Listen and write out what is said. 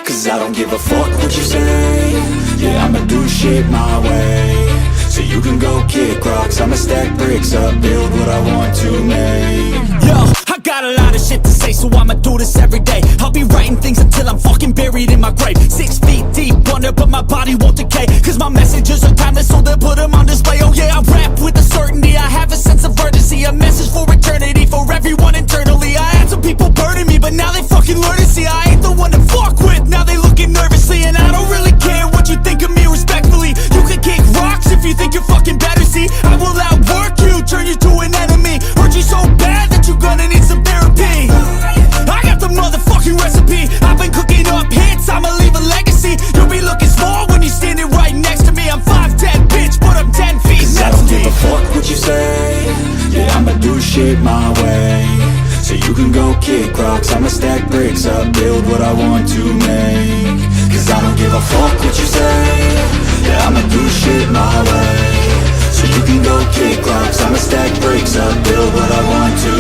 'Cause I don't give a fuck what you say. Yeah, I'ma do shit my way. So you can go kick rocks, I'ma stack bricks up, build what I want to make. Yo, I got a lot of shit to say, so I'ma do this every day. I'll be writing things until I'm fucking buried in my grave. 6 feet deep under, but my body won't decay. 'Cause my messages are timeless, so they'll put them on display. Oh yeah, I rap with a certainty, I have a sense of urgency. A message for eternity, for everyone internally. I had some people burning me, but now they fucking learn to see I ain't the one to fuck with, now they looking nervously. And I don't really care what you think of me, respectfully. You can kick rocks if you think you're fucking better, see. I will outwork you, turn you to an enemy. Hurt you so bad that you're gonna need some therapy. I got the motherfucking recipe, I've been cooking up hits, I'ma leave a legacy. You'll be looking small when you're standing right next to me. I'm 5'10", bitch, but I'm 10 feet next to me. 'Cause I don't give a fuck what you say. Yeah, I'ma do shit my way. So you can go kick rocks, I'ma stack bricks up, build what I want to make. 'Cause I don't give a fuck what you say. Yeah, I'ma do shit my way. So you can go kick rocks, I'ma stack bricks up, build what I want to